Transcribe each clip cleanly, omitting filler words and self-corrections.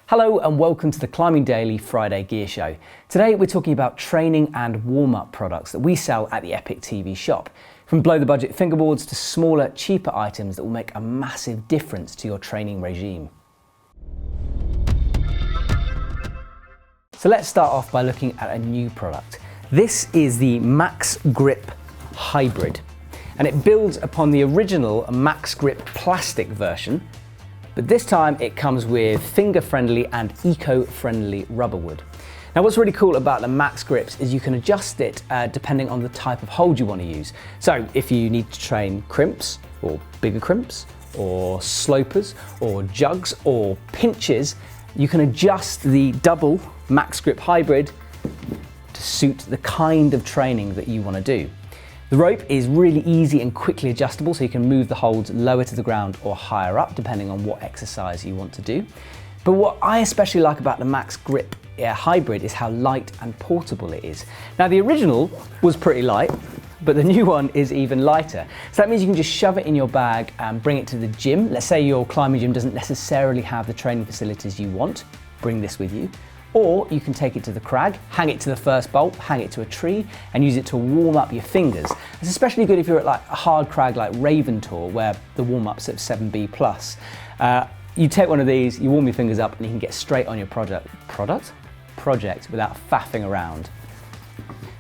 Hello and welcome to the Climbing Daily Friday Gear Show. Today we're talking about training and warm-up products that we sell at the EpicTV shop. From below the budget fingerboards to smaller, cheaper items that will make a massive difference to your training regime. So let's start off by looking at a new product. This is the Max Grip Hybrid, and it builds upon the original Max Grip plastic version. But this time it comes with finger-friendly and eco-friendly rubber wood. Now what's really cool about the Max Grips is you can adjust it depending on the type of hold you want to use. So if you need to train crimps, or bigger crimps, or slopers, or jugs, or pinches, you can adjust the double Max Grip Hybrid to suit the kind of training that you want to do. The rope is really easy and quickly adjustable, so you can move the holds lower to the ground or higher up depending on what exercise you want to do. But what I especially like about the Max Grip Hybrid is how light and portable it is. Now the original was pretty light, but the new one is even lighter. So that means you can just shove it in your bag and bring it to the gym. Let's say your climbing gym doesn't necessarily have the training facilities you want, bring this with you. Or you can take it to the crag, hang it to the first bolt, hang it to a tree, and use it to warm up your fingers. It's especially good if you're at like a hard crag like Raven Tour, where the warm-up's at 7B+. You take one of these, you warm your fingers up, and you can get straight on your project without faffing around.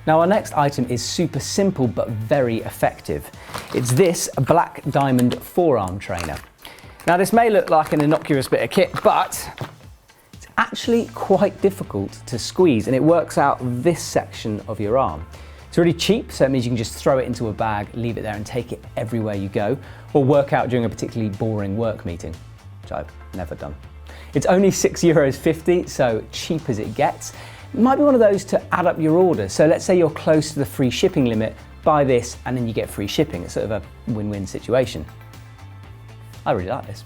Now our next item is super simple but very effective. It's this Black Diamond forearm trainer. Now this may look like an innocuous bit of kit, but actually quite difficult to squeeze, and it works out this section of your arm. It's really cheap, so it means you can just throw it into a bag, leave it there and take it everywhere you go, or work out during a particularly boring work meeting, which I've never done. It's only €6.50, so cheap as it gets. It might be one of those to add up your order. So let's say you're close to the free shipping limit, buy this and then you get free shipping. It's sort of a win-win situation. I really like this.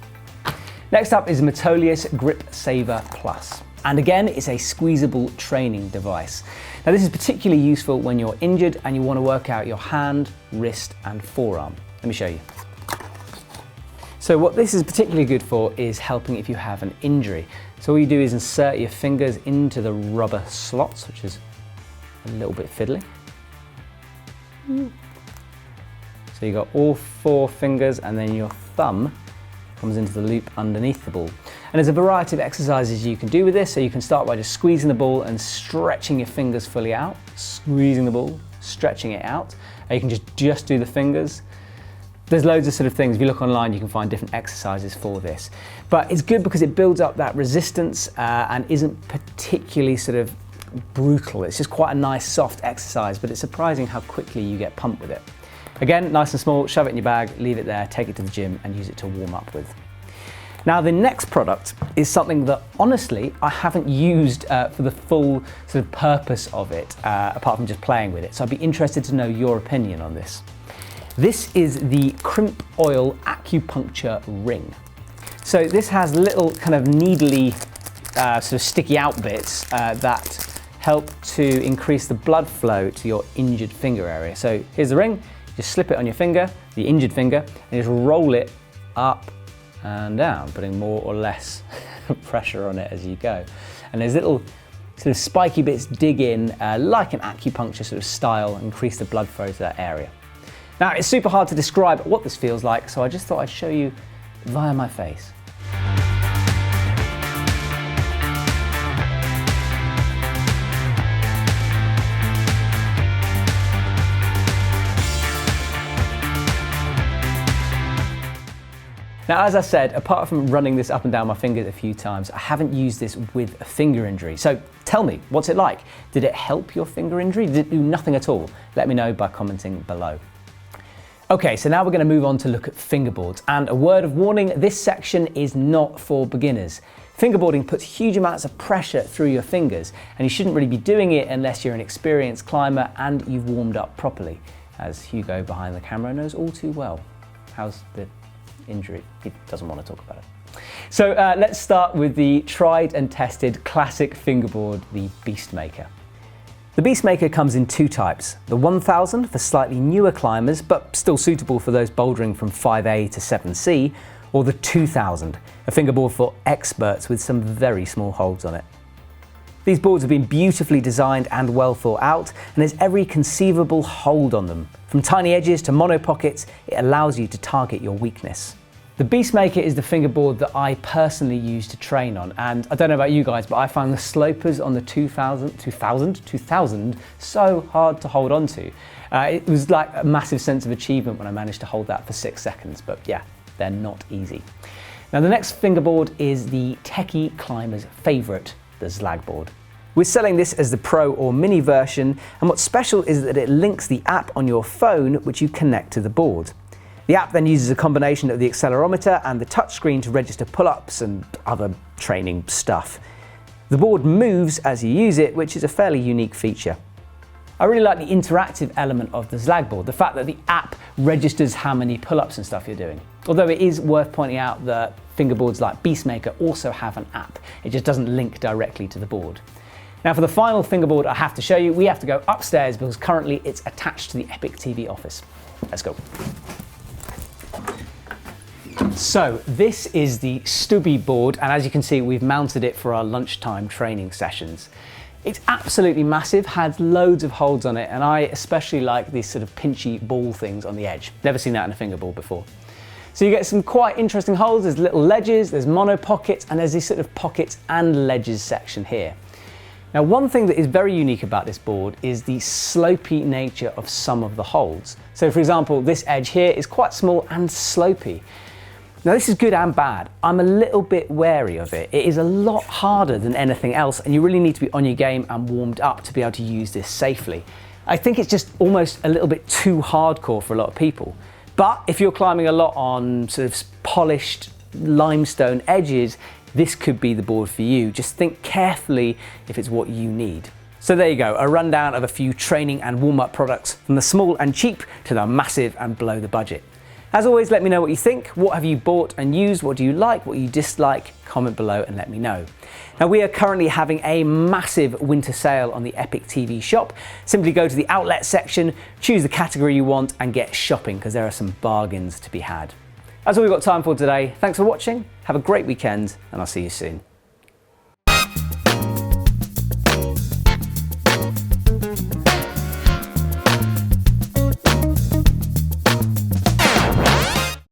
Next up is Metolius Grip Saver Plus. And again, it's a squeezable training device. Now this is particularly useful when you're injured and you want to work out your hand, wrist and forearm. Let me show you. So what this is particularly good for is helping if you have an injury. So all you do is insert your fingers into the rubber slots, which is a little bit fiddly. So you've got all 4 fingers and then your thumb comes into the loop underneath the ball. And there's a variety of exercises you can do with this. So you can start by just squeezing the ball and stretching your fingers fully out, squeezing the ball, stretching it out. Or you can just do the fingers. There's loads of sort of things. If you look online, you can find different exercises for this. But it's good because it builds up that resistance and isn't particularly sort of brutal. It's just quite a nice soft exercise, but it's surprising how quickly you get pumped with it. Again, nice and small, shove it in your bag, leave it there, take it to the gym and use it to warm up with. Now the next product is something that honestly I haven't used for the full sort of purpose of it, apart from just playing with it. So I'd be interested to know your opinion on this. This is the Crimp Oil Acupuncture Ring. So this has little kind of needly sort of sticky out bits that help to increase the blood flow to your injured finger area. So here's the ring. Just slip it on your finger, the injured finger, and just roll it up and down, putting more or less pressure on it as you go. And there's little sort of spiky bits dig in, like an acupuncture sort of style, and increase the blood flow to that area. Now it's super hard to describe what this feels like, so I just thought I'd show you via my face. Now, as I said, apart from running this up and down my fingers a few times, I haven't used this with a finger injury. So tell me, what's it like? Did it help your finger injury? Did it do nothing at all? Let me know by commenting below. Okay, so now we're going to move on to look at fingerboards. And a word of warning, this section is not for beginners. Fingerboarding puts huge amounts of pressure through your fingers, and you shouldn't really be doing it unless you're an experienced climber and you've warmed up properly, as Hugo behind the camera knows all too well. How's the injury? He doesn't want to talk about it. So let's start with the tried and tested classic fingerboard, the Beastmaker. The Beastmaker comes in 2 types. The 1000 for slightly newer climbers, but still suitable for those bouldering from 5A to 7C, or the 2000, a fingerboard for experts with some very small holds on it. These boards have been beautifully designed and well thought out, and there's every conceivable hold on them. From tiny edges to mono pockets, it allows you to target your weakness. The Beastmaker is the fingerboard that I personally use to train on, and I don't know about you guys, but I found the slopers on the 2000 so hard to hold on to. It was like a massive sense of achievement when I managed to hold that for 6 seconds, but yeah, they're not easy. Now the next fingerboard is the techie climber's favourite, the Zlag board. We're selling this as the Pro or Mini version, and what's special is that it links the app on your phone which you connect to the board. The app then uses a combination of the accelerometer and the touchscreen to register pull-ups and other training stuff. The board moves as you use it, which is a fairly unique feature. I really like the interactive element of the Zlag board, the fact that the app registers how many pull-ups and stuff you're doing. Although it is worth pointing out that fingerboards like Beastmaker also have an app. It just doesn't link directly to the board. Now for the final fingerboard I have to show you, we have to go upstairs because currently it's attached to the EpicTV office. Let's go. So this is the Stubby board, and as you can see we've mounted it for our lunchtime training sessions. It's absolutely massive, has loads of holds on it, and I especially like these sort of pinchy ball things on the edge. Never seen that in a fingerboard before. So you get some quite interesting holds, there's little ledges, there's mono pockets, and there's this sort of pockets and ledges section here. Now one thing that is very unique about this board is the slopey nature of some of the holds. So for example, this edge here is quite small and slopey. Now this is good and bad. I'm a little bit wary of it. It is a lot harder than anything else, and you really need to be on your game and warmed up to be able to use this safely. I think it's just almost a little bit too hardcore for a lot of people. But if you're climbing a lot on sort of polished limestone edges, this could be the board for you. Just think carefully if it's what you need. So there you go, a rundown of a few training and warm-up products, from the small and cheap to the massive and below the budget. As always, let me know what you think. What have you bought and used? What do you like? What you dislike? Comment below and let me know. Now we are currently having a massive winter sale on the EpicTV shop. Simply go to the outlet section, choose the category you want and get shopping, because there are some bargains to be had. That's all we've got time for today. Thanks for watching, have a great weekend, and I'll see you soon.